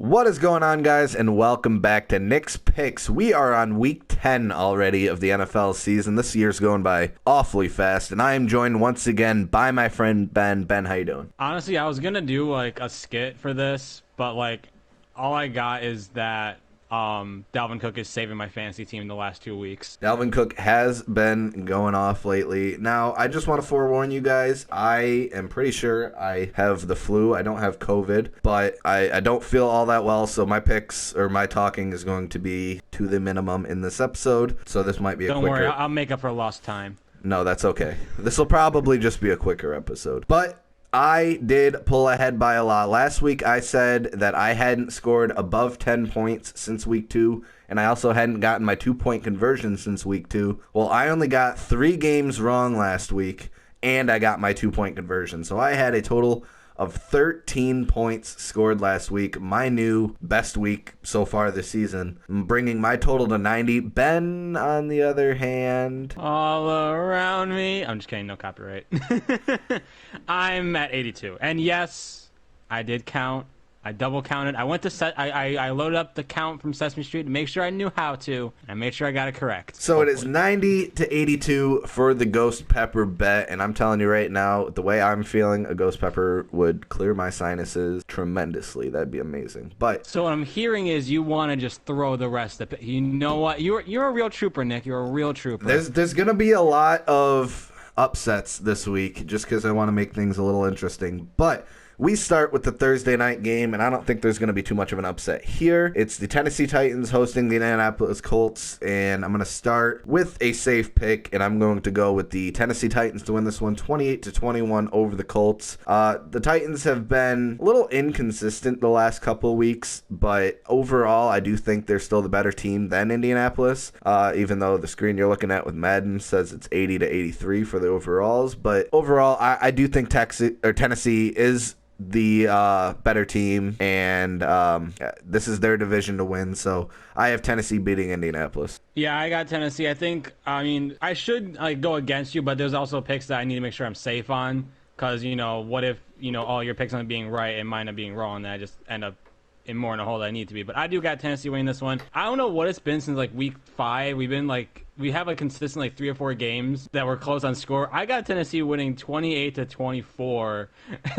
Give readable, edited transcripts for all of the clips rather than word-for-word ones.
What is going on, guys, and welcome back to Nick's Picks. We are on week 10 already of the NFL season. This year's going by awfully fast, and I am joined once again by my friend Ben. Ben, how you doing? Honestly, I was going to do like a skit for this, but like all I got is that Dalvin Cook is saving my fantasy team the last 2 weeks. Dalvin Cook has been going off lately. Now, I just want to forewarn you guys, I am pretty sure I have the flu. I don't have COVID, but I don't feel all that well, so my picks or my talking is going to be to the minimum in this episode, so this might be a quicker... Don't worry, I'll make up for lost time. No, that's okay. This will probably just be a quicker episode. But I did pull ahead by a lot. Last week I said that I hadn't scored above 10 points since week 2, and I also hadn't gotten my 2-point conversion since week 2. Well, I only got 3 games wrong last week, and I got my 2-point conversion. So I had a total of 13 points scored last week, my new best week so far this season, bringing my total to 90. Ben, on the other hand... All around me. I'm just kidding, no copyright. I'm at 82. And yes, I did count. I double counted. I went to I loaded up the count from Sesame Street to make sure I knew how to, and I made sure I got it correct. So hopefully. It is 90 to 82 for the Ghost Pepper bet, and I'm telling you right now, the way I'm feeling, a Ghost Pepper would clear my sinuses tremendously. That'd be amazing. But so what I'm hearing is you want to just throw the rest of it. You know what? You're a real trooper, Nick. You're a real trooper. There's gonna be a lot of upsets this week, just because I want to make things a little interesting, but we start with the Thursday night game, and I don't think there's going to be too much of an upset here. It's the Tennessee Titans hosting the Indianapolis Colts, and I'm going to start with a safe pick, and I'm going to go with the Tennessee Titans to win this one 28-21 over the Colts. The Titans have been a little inconsistent the last couple of weeks, but overall, I do think they're still the better team than Indianapolis, even though the screen you're looking at with Madden says it's 80-83 for the overalls. But overall, I do think Tennessee is the better team, and this is their division to win, so I have Tennessee beating Indianapolis. Yeah, I got Tennessee. I should go against you, but there's also picks that I need to make sure I'm safe on, because what if all your picks end up being right and mine are being wrong, and then I just end up in more in a hole that I need to be. But I do got Tennessee winning this one. I don't know what it's been since week 5. We have consistently 3 or 4 games that were close on score. I got Tennessee winning 28-24,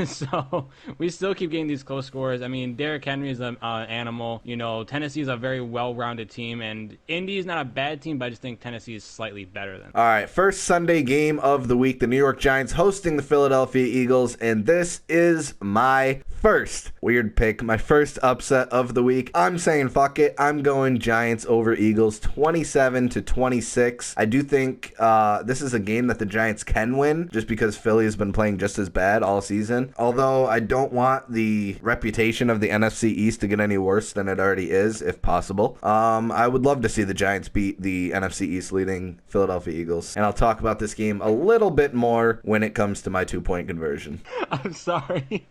so we still keep getting these close scores. I mean, Derrick Henry is an animal. Tennessee is a very well-rounded team, and Indy is not a bad team, but I just think Tennessee is slightly better than them. All right, first Sunday game of the week, the New York Giants hosting the Philadelphia Eagles, and this is my first weird pick, my first upset of the week. I'm saying fuck it. I'm going Giants over Eagles 27-26. I do think this is a game that the Giants can win, just because Philly has been playing just as bad all season. Although I don't want the reputation of the NFC East to get any worse than it already is, if possible. I would love to see the Giants beat the NFC East leading Philadelphia Eagles. And I'll talk about this game a little bit more when it comes to my 2-point conversion. I'm sorry.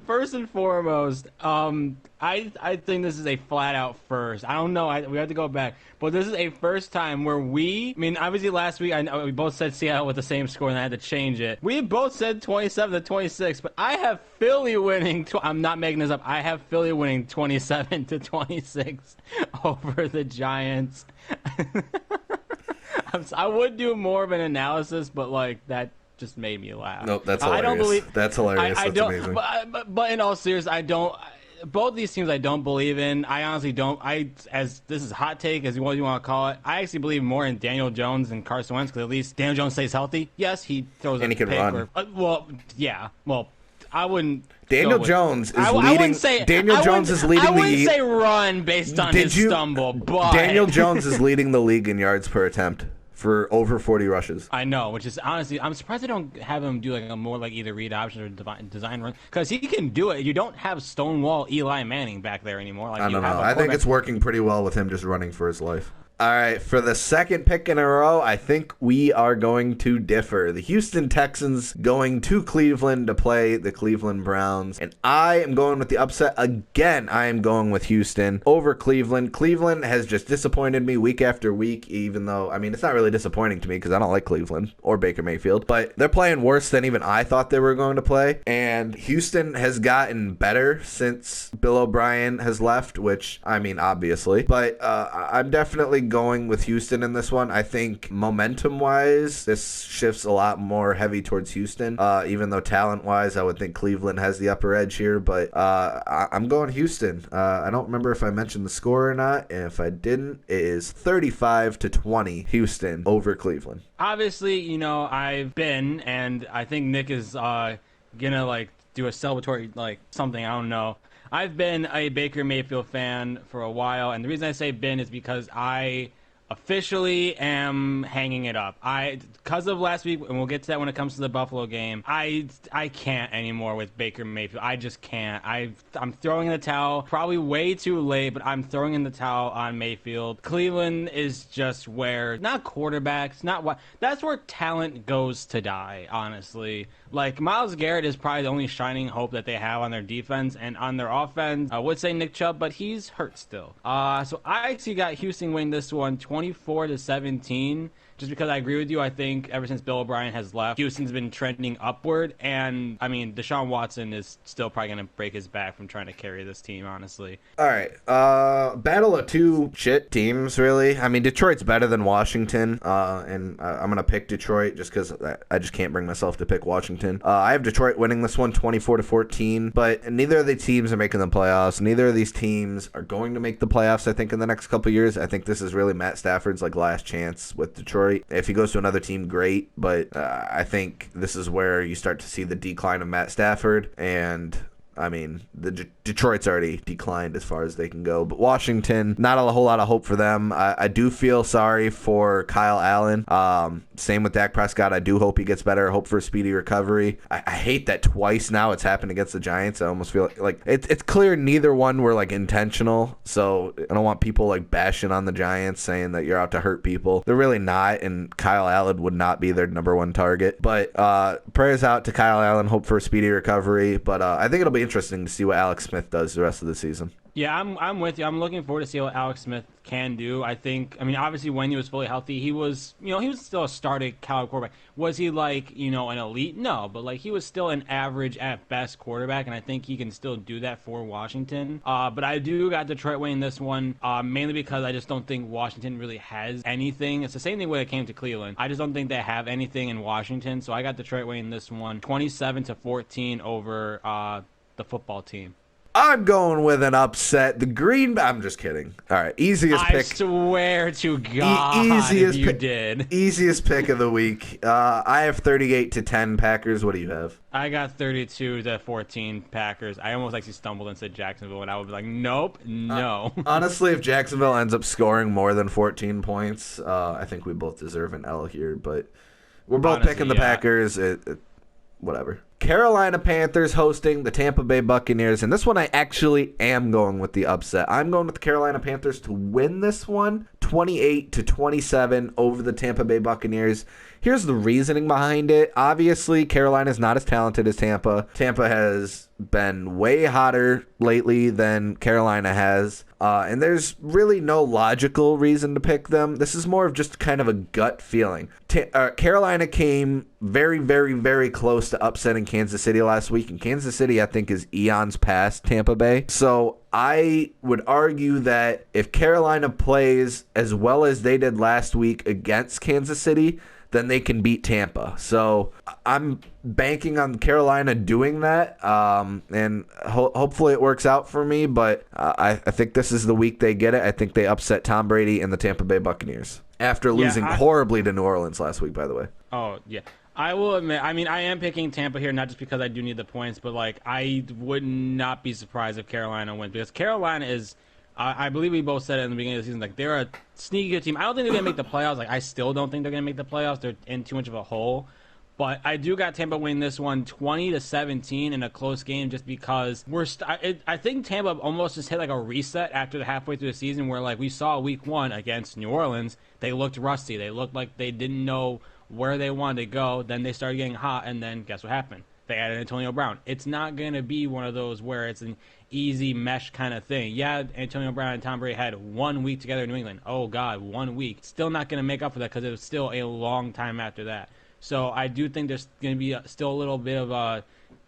First and foremost, I think this is a flat-out first. I don't know. We have to go back. But this is a first time where obviously last week we both said Seattle with the same score, and I had to change it. We both said 27-26, but I have Philly winning. I'm not making this up. I have Philly winning 27-26 over the Giants. I would do more of an analysis, but that just made me laugh. Nope, that's hilarious. That's hilarious. That's amazing. But in all seriousness, both these teams I don't believe in. I honestly don't. As this is a hot take, as what you want to call it, I actually believe more in Daniel Jones than Carson Wentz, because at least Daniel Jones stays healthy. Yes, he throws and he can run. I wouldn't. Daniel Jones is leading. Daniel Jones is leading the. I wouldn't say run based on his stumble, but Daniel Jones is leading the league in yards per attempt for over 40 rushes. I know, which is honestly, I'm surprised they don't have him do a more either read option or design run, because he can do it. You don't have Stonewall Eli Manning back there anymore. I don't know. I think it's working pretty well with him just running for his life. All right, for the second pick in a row, I think we are going to differ. The Houston Texans going to Cleveland to play the Cleveland Browns, and I am going with the upset again. I am going with Houston over Cleveland. Cleveland has just disappointed me week after week, even though, I mean, it's not really disappointing to me because I don't like Cleveland or Baker Mayfield, but they're playing worse than even I thought they were going to play, and Houston has gotten better since Bill O'Brien has left, which, I mean, obviously, but I'm definitely going with Houston in this one. I think momentum-wise, this shifts a lot more heavy towards Houston, even though talent-wise, I would think Cleveland has the upper edge here, but I'm going Houston. I don't remember if I mentioned the score or not, and if I didn't, it is 35-20 Houston over Cleveland. Obviously, you know, I've been, and I think Nick is gonna like do a celebratory like something, I don't know. I've been a Baker Mayfield fan for a while, and the reason I say been is because I officially am hanging it up. Because of last week, and we'll get to that when it comes to the Buffalo game, I can't anymore with Baker Mayfield. I just can't. I'm throwing in the towel, probably way too late, but I'm throwing in the towel on Mayfield. Cleveland is just where, not quarterbacks, not what, that's where talent goes to die, honestly. Like, Myles Garrett is probably the only shining hope that they have on their defense, and on their offense, I would say Nick Chubb, but he's hurt still. So I actually got Houston winning this one 24-17. Just because I agree with you, I think ever since Bill O'Brien has left, Houston's been trending upward. And, I mean, Deshaun Watson is still probably going to break his back from trying to carry this team, honestly. All right. Battle of two shit teams, really. I mean, Detroit's better than Washington. And I'm going to pick Detroit just because I just can't bring myself to pick Washington. I have Detroit winning this one 24-14. But neither of the teams are making the playoffs. Neither of these teams are going to make the playoffs, I think, in the next couple of years. I think this is really Matt Stafford's like last chance with Detroit. If he goes to another team, great, but I think this is where you start to see the decline of Matt Stafford, and I mean, the Detroit's already declined as far as they can go. But Washington, not a whole lot of hope for them. I do feel sorry for Kyle Allen. Same with Dak Prescott. I do hope he gets better. I hope for a speedy recovery. I hate that twice now it's happened against the Giants. I almost feel like it's clear neither one were like intentional. So I don't want people like bashing on the Giants saying that you're out to hurt people. They're really not, and Kyle Allen would not be their number one target. But prayers out to Kyle Allen. Hope for a speedy recovery. But I think it'll be interesting to see what Alex Smith does the rest of the season. Yeah, I'm with you. I'm looking forward to see what Alex Smith can do. I think, I mean, obviously when he was fully healthy, he was still a starting caliber quarterback. Was he like, an elite? No, but like he was still an average at best quarterback, and I think he can still do that for Washington. But I do got Detroit winning this one, mainly because I just don't think Washington really has anything. It's the same thing when it came to Cleveland. I just don't think they have anything in Washington, so I got Detroit winning this one 27-14 over the football team. I'm going with an upset. I'm just kidding. All right, easiest pick. I swear to God, did. Easiest pick of the week. I have 38-10 Packers. What do you have? I got 32-14 Packers. I almost actually stumbled and said Jacksonville, and I would be like, nope, no. Honestly, if Jacksonville ends up scoring more than 14 points, I think we both deserve an L here. But we're both picking the Packers. Whatever. Carolina Panthers hosting the Tampa Bay Buccaneers, and this one I actually am going with the upset. I'm going with the Carolina Panthers to win this one 28-27 over the Tampa Bay Buccaneers. Here's the reasoning behind it. Obviously, Carolina's not as talented as Tampa. Tampa has been way hotter lately than Carolina has. And there's really no logical reason to pick them. This is more of just kind of a gut feeling. Carolina came very, very, very close to upsetting Kansas City last week. And Kansas City, I think, is eons past Tampa Bay. So I would argue that if Carolina plays as well as they did last week against Kansas City, then they can beat Tampa. So I'm banking on Carolina doing that, and hopefully it works out for me, but I think this is the week they get it. I think they upset Tom Brady and the Tampa Bay Buccaneers after losing horribly to New Orleans last week, by the way. Oh, yeah. I will admit, I mean, I am picking Tampa here, not just because I do need the points, but, like, I would not be surprised if Carolina wins, because Carolina is, I believe we both said it in the beginning of the season, like, they're a sneaky good team. I don't think they're going to make the playoffs. Like, I still don't think they're going to make the playoffs. They're in too much of a hole. But I do got Tampa winning this one 20-17 in a close game, just because I think Tampa almost just hit like a reset after the halfway through the season, where like we saw week 1 against New Orleans, they looked rusty. They looked like they didn't know where they wanted to go. Then they started getting hot, and then guess what happened? They added Antonio Brown. It's not going to be one of those where it's an easy mesh kind of thing. Yeah, Antonio Brown and Tom Brady had 1 week together in New England. Oh, God, 1 week. Still not going to make up for that, because it was still a long time after that. So I do think there's going to be still a little bit of a,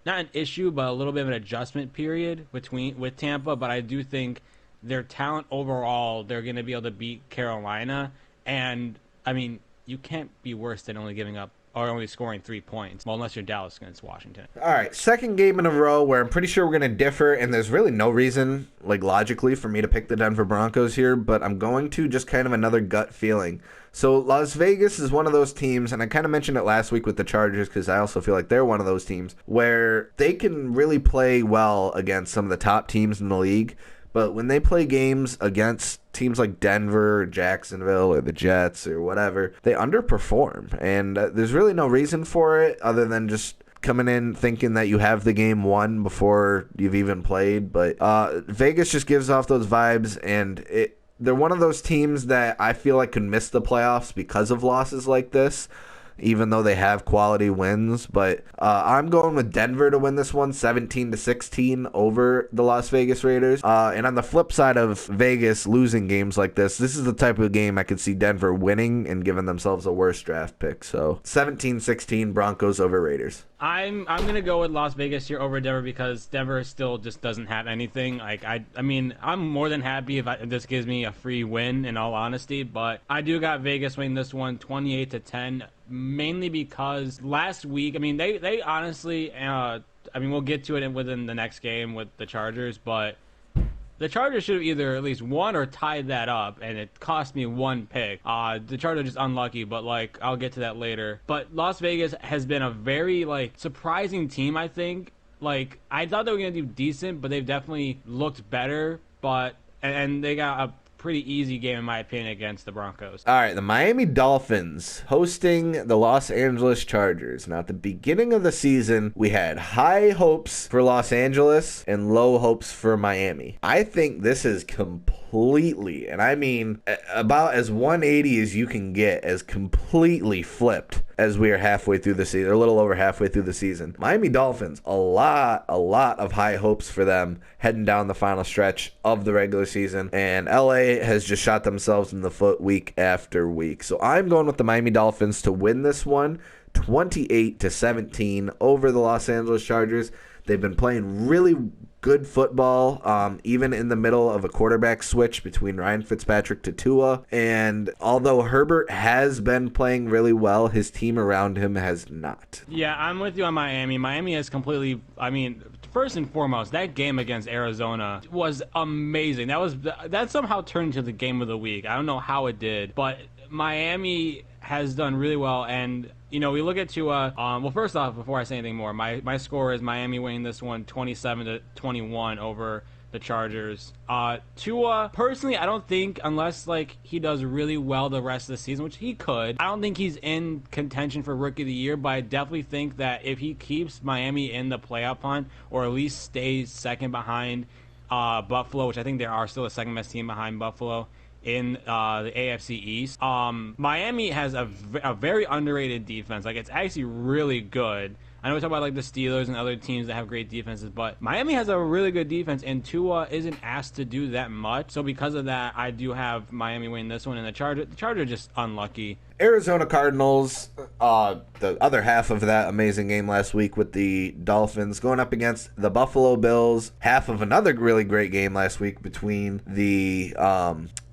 not an issue, but a little bit of an adjustment period with Tampa. But I do think their talent overall, they're going to be able to beat Carolina. And, I mean, you can't be worse than only giving up or only scoring 3 points. Well, unless you're Dallas against Washington. All right, second game in a row where I'm pretty sure we're going to differ, and there's really no reason, like logically, for me to pick the Denver Broncos here, but I'm going to just kind of another gut feeling. So Las Vegas is one of those teams, and I kind of mentioned it last week with the Chargers, because I also feel like they're one of those teams where they can really play well against some of the top teams in the league. But when they play games against teams like Denver or Jacksonville or the Jets or whatever, they underperform. And there's really no reason for it other than just coming in thinking that you have the game won before you've even played. But Vegas just gives off those vibes, and they're one of those teams that I feel like could miss the playoffs because of losses like this, even though they have quality wins. But I'm going with Denver to win this one 17-16 over the Las Vegas Raiders. And on the flip side of Vegas losing games like this is the type of game I could see Denver winning and giving themselves a worse draft pick. So 17-16 Broncos over Raiders. I'm gonna go with Las Vegas here over Denver, because Denver still just doesn't have anything. Like I mean, I'm more than happy if this gives me a free win, in all honesty. But I do got Vegas winning this one 28-10, mainly because last week, I mean, they honestly, I mean, we'll get to it within the next game with the Chargers, but the Chargers should have either at least won or tied that up, and it cost me 1 pick. The Chargers just unlucky, but like I'll get to that later. But Las Vegas has been a very like surprising team, I think. Like I thought they were gonna do decent, but they've definitely looked better. But and they got a pretty easy game, in my opinion, against the Broncos. All right, the Miami Dolphins hosting the Los Angeles Chargers. Now, at the beginning of the season, we had high hopes for Los Angeles and low hopes for Miami. I think this is completely, and I mean about as 180 as you can get, as completely flipped as we are halfway through the season, or a little over halfway through the season. Miami Dolphins, a lot of high hopes for them heading down the final stretch of the regular season, and LA has just shot themselves in the foot week after week. So I'm going with the Miami Dolphins to win this one 28-17 over the Los Angeles Chargers. They've been playing really good football, even in the middle of a quarterback switch between Ryan Fitzpatrick to Tua. And although Herbert has been playing really well, his team around him has not. Yeah, I'm with you on Miami. Miami has completely, I mean, first and foremost, that game against Arizona was amazing. That somehow turned into the game of the week. I don't know how it did, but Miami has done really well. And you know, we look at Tua. Well, first off, before I say anything more, my score is Miami winning this one 27-21 over the Chargers. Tua, personally, I don't think, unless like he does really well the rest of the season, which he could, I don't think he's in contention for Rookie of the Year. But I definitely think that if he keeps Miami in the playoff hunt, or at least stays second behind Buffalo, which I think they are still the second best team behind Buffalo in the AFC East. Miami has a very underrated defense. Like, it's actually really good. I know we talk about like the Steelers and other teams that have great defenses, but Miami has a really good defense, and Tua isn't asked to do that much. So because of that, I do have Miami winning this one, and the Chargers are just unlucky. Arizona Cardinals, the other half of that amazing game last week with the Dolphins, going up against the Buffalo Bills. Half of another really great game last week between the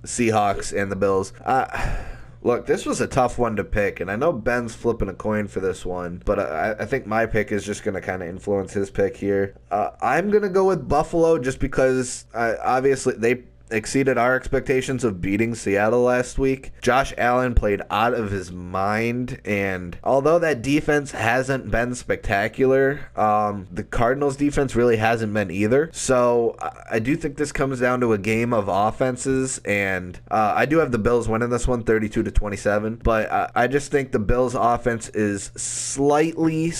Seahawks and the Bills. Look, this was a tough one to pick, and I know Ben's flipping a coin for this one, but I think my pick is just going to kind of influence his pick here. I'm going to go with Buffalo just because, obviously, exceeded our expectations of beating Seattle last week. Josh Allen played out of his mind, and although that defense hasn't been spectacular, the Cardinals defense really hasn't been either. So I do think this comes down to a game of offenses, and I do have the Bills winning this one 32-27, but I just think the Bills offense is slightly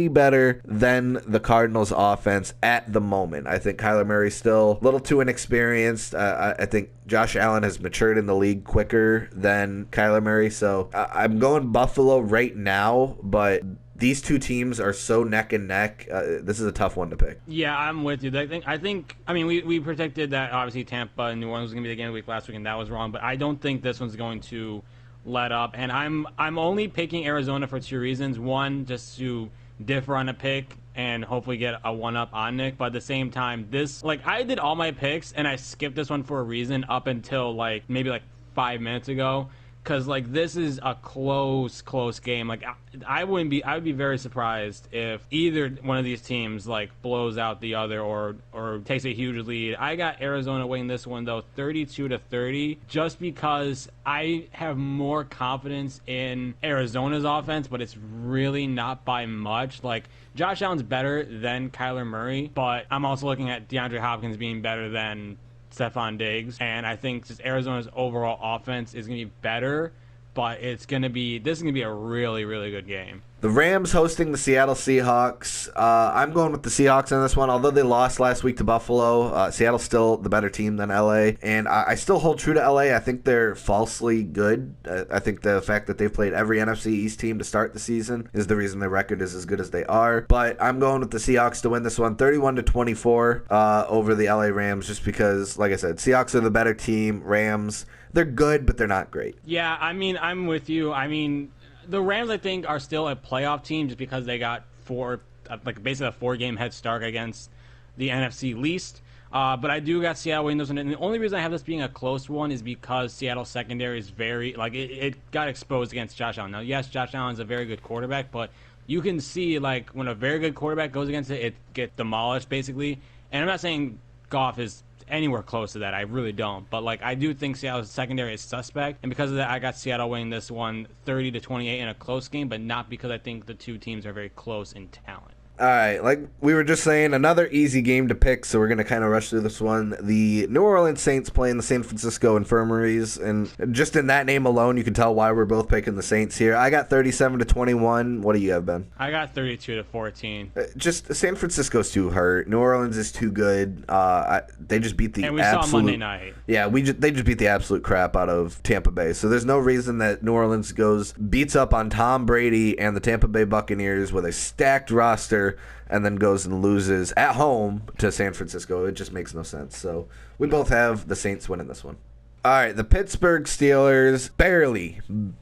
better than the Cardinals offense at the moment. I think Kyler Murray's still a little too inexperienced. I think Josh Allen has matured in the league quicker than Kyler Murray, so I'm going Buffalo right now, but these two teams are so neck and neck. This is a tough one to pick. Yeah, I'm with you. I mean, we predicted that obviously Tampa and New Orleans was going to be the game of the week last week, and that was wrong. But I don't think this one's going to let up. And I'm only picking Arizona for two reasons. One, just to differ on a pick and hopefully get a one-up on Nick. But at the same time, I did all my picks, and I skipped this one for a reason up until maybe 5 minutes ago. Because this is a close game. I would be very surprised if either one of these teams blows out the other or takes a huge lead. I got Arizona winning this one though 32-30, just because I have more confidence in Arizona's offense, but it's really not by much. Josh Allen's better than Kyler Murray, but I'm also looking at DeAndre Hopkins being better than Stephon Diggs, and I think just Arizona's overall offense is going to be better, but this is going to be a really, really good game. The Rams hosting the Seattle Seahawks. I'm going with the Seahawks in this one. Although they lost last week to Buffalo, Seattle's still the better team than LA. And I still hold true to LA. I think they're falsely good. I think the fact that they've played every NFC East team to start the season is the reason their record is as good as they are. But I'm going with the Seahawks to win this one 31-24 over the LA Rams, just because, like I said, Seahawks are the better team. Rams, they're good, but they're not great. Yeah, I mean, I'm with you. I mean, the Rams, I think, are still a playoff team just because they got basically a 4-game head start against the NFC least. But I do got Seattle winning this one. And the only reason I have this being a close one is because Seattle's secondary is very, it got exposed against Josh Allen. Now, yes, Josh Allen's a very good quarterback, but you can see, when a very good quarterback goes against it, it gets demolished, basically. And I'm not saying Goff is anywhere close to that. I really don't. But I do think Seattle's secondary is suspect, and because of that, I got Seattle winning this one 30-28 in a close game, but not because I think the two teams are very close in talent. All right, like we were just saying, another easy game to pick, so we're going to kind of rush through this one. The New Orleans Saints playing the San Francisco Infirmaries, and just in that name alone, you can tell why we're both picking the Saints here. I got 37-21. What do you have, Ben? I got 32-14. Just San Francisco's too hurt. New Orleans is too good. They just beat the and we absolute... saw Monday night. Yeah, they just beat the absolute crap out of Tampa Bay. So there's no reason that New Orleans beats up on Tom Brady and the Tampa Bay Buccaneers with a stacked roster and then goes and loses at home to San Francisco. It just makes no sense. So we both have the Saints winning this one. All right, the Pittsburgh Steelers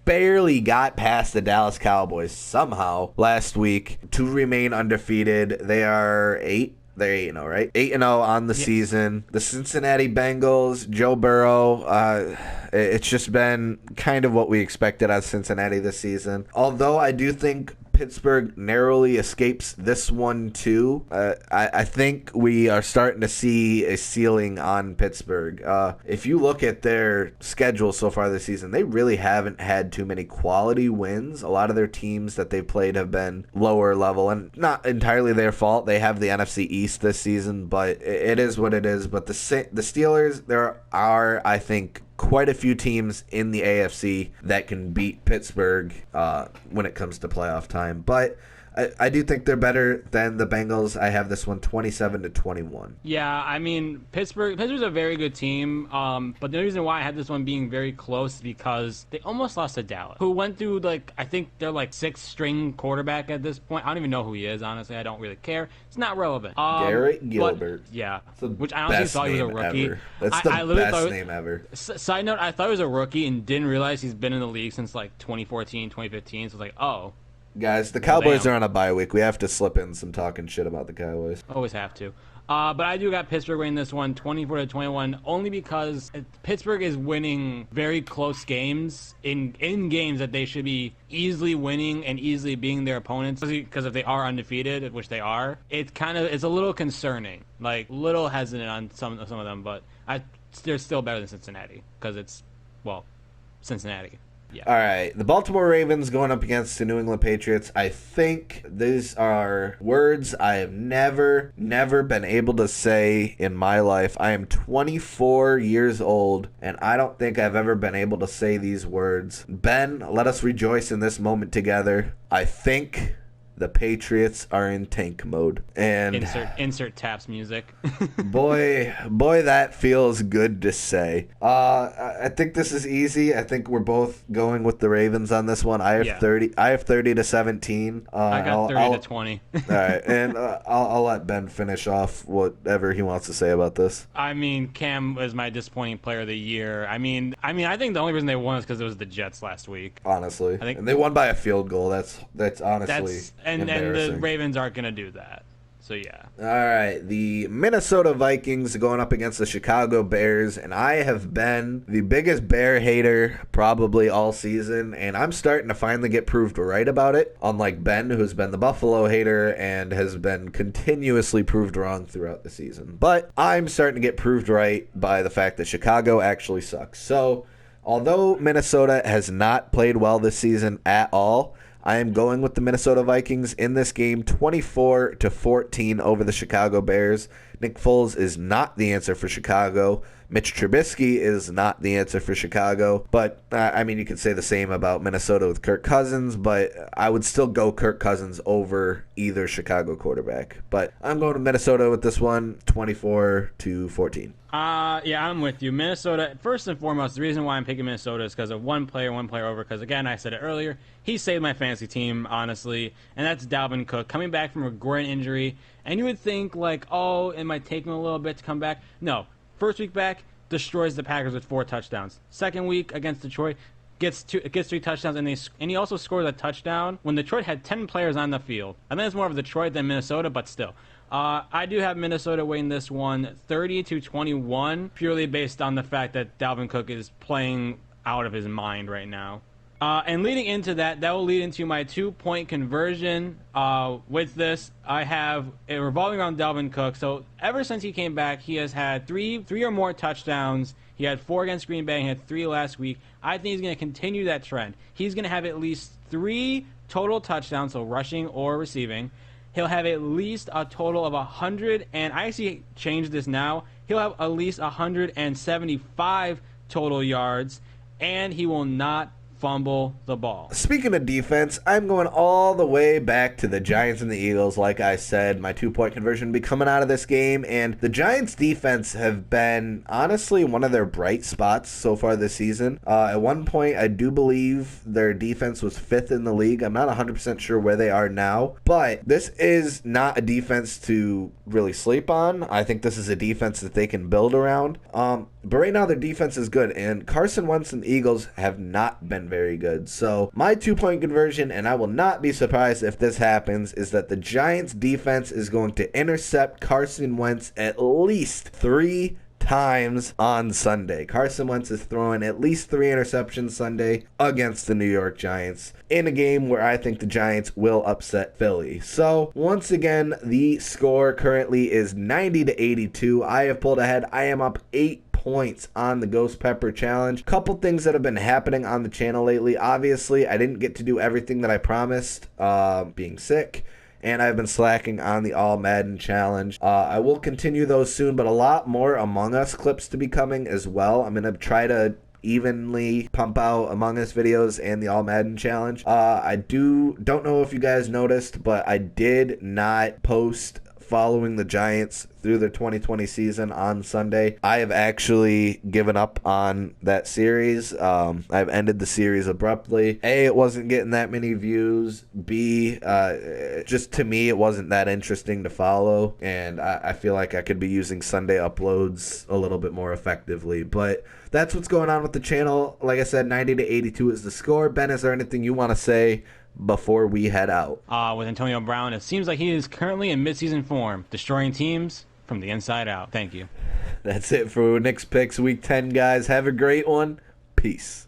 barely got past the Dallas Cowboys somehow last week to remain undefeated. They are 8. They're 8-0, right? 8-0 on the season. The Cincinnati Bengals, Joe Burrow, it's just been kind of what we expected out of Cincinnati this season. Although I do think Pittsburgh narrowly escapes this one too. I think we are starting to see a ceiling on Pittsburgh. If you look at their schedule so far this season, they really haven't had too many quality wins. A lot of their teams that they've played have been lower level, and not entirely their fault. They have the NFC East this season, but it is what it is. But the Steelers, there are, I think, quite a few teams in the AFC that can beat Pittsburgh when it comes to playoff time. But I do think they're better than the Bengals. I have this one 27-21. Yeah, I mean, Pittsburgh's a very good team, but the reason why I had this one being very close is because they almost lost to Dallas, who went through, I think they're 6th-string quarterback at this point. I don't even know who he is, honestly. I don't really care. It's not relevant. Garrett Gilbert. But, yeah, which I honestly thought he was a rookie. Ever. That's the best name ever. Side note, I thought he was a rookie and didn't realize he's been in the league since 2014, 2015, so I was oh. Guys, the Cowboys are on a bye week. We have to slip in some talking shit about the Cowboys. Always have to. But I do got Pittsburgh winning this one 24-21, only because Pittsburgh is winning very close games in games that they should be easily winning and easily beating their opponents. Because if they are undefeated, which they are, it's a little concerning, like little hesitant on some of them. But they're still better than Cincinnati because it's Cincinnati. Yeah. All right, the Baltimore Ravens going up against the New England Patriots. I think these are words I have never been able to say in my life. I am 24 years old, and I don't think I've ever been able to say these words. Ben, let us rejoice in this moment together. I think the Patriots are in tank mode. And insert Taps music. boy, that feels good to say. I think this is easy. I think we're both going with the Ravens on this one. I have 30-17. I got 30-20. All right, and I'll let Ben finish off whatever he wants to say about this. I mean, Cam was my disappointing player of the year. I think the only reason they won is because it was the Jets last week. Honestly, and they won by a field goal. That's honestly. And the Ravens aren't going to do that. So, yeah. All right. The Minnesota Vikings going up against the Chicago Bears. And I have been the biggest Bear hater probably all season. And I'm starting to finally get proved right about it. Unlike Ben, who's been the Buffalo hater and has been continuously proved wrong throughout the season. But I'm starting to get proved right by the fact that Chicago actually sucks. So, although Minnesota has not played well this season at all, I am going with the Minnesota Vikings in this game 24-14 over the Chicago Bears. Nick Foles is not the answer for Chicago. Mitch Trubisky is not the answer for Chicago. But, you could say the same about Minnesota with Kirk Cousins, but I would still go Kirk Cousins over either Chicago quarterback. But I'm going to Minnesota with this one, 24-14. Yeah, I'm with you. Minnesota, first and foremost, the reason why I'm picking Minnesota is because of one player over. Because, again, I said it earlier, he saved my fantasy team, honestly, and that's Dalvin Cook, coming back from a groin injury. And you would think, it might take him a little bit to come back. No. First week back, destroys the Packers with 4 touchdowns. Second week against Detroit, gets 3 touchdowns, and he also scores a touchdown when Detroit had 10 players on the field. I think it's more of Detroit than Minnesota, but still. I do have Minnesota winning this one 30-21, purely based on the fact that Dalvin Cook is playing out of his mind right now. And leading into that will lead into my 2-point conversion. With this, I have it revolving around Dalvin Cook. So ever since he came back, he has had three or more touchdowns. He had 4 against Green Bay. He had 3 last week. I think he's going to continue that trend. He's going to have at least 3 total touchdowns, so rushing or receiving. He'll have at least a total of 100, and I actually changed this now. He'll have at least 175 total yards, and he will not fumble the ball. Speaking of defense, I'm going all the way back to the Giants and the Eagles. Like I said, my 2-point conversion will be coming out of this game, and the Giants defense have been honestly one of their bright spots so far this season. At one point, I do believe their defense was 5th in the league. I'm not 100% sure where they are now, but this is not a defense to really sleep on. I think this is a defense that they can build around. But right now their defense is good, and Carson Wentz and the Eagles have not been very good. So my 2-point conversion, and I will not be surprised if this happens, is that the Giants defense is going to intercept Carson Wentz at least 3 times on Sunday. Carson Wentz is throwing at least 3 interceptions Sunday against the New York Giants in a game where I think the Giants will upset Philly. So once again, the score currently is 90-82. I have pulled ahead. I am up 8 points on the Ghost Pepper Challenge. Couple things that have been happening on the channel lately. Obviously, I didn't get to do everything that I promised, being sick, and I've been slacking on the All Madden Challenge. I will continue those soon, but a lot more Among Us clips to be coming as well. I'm going to try to evenly pump out Among Us videos and the All Madden Challenge. I don't know if you guys noticed, but I did not post following the Giants through their 2020 season on Sunday. I have actually given up on that series. I've ended the series abruptly. A, it wasn't getting that many views. B, just to me, it wasn't that interesting to follow. And I feel like I could be using Sunday uploads a little bit more effectively. But that's what's going on with the channel. Like I said, 90-82 is the score. Ben, is there anything you want to say before we head out? With Antonio Brown, it seems like he is currently in midseason form, destroying teams from the inside out. Thank you. That's it for Nick's Picks Week 10, guys. Have a great one. Peace.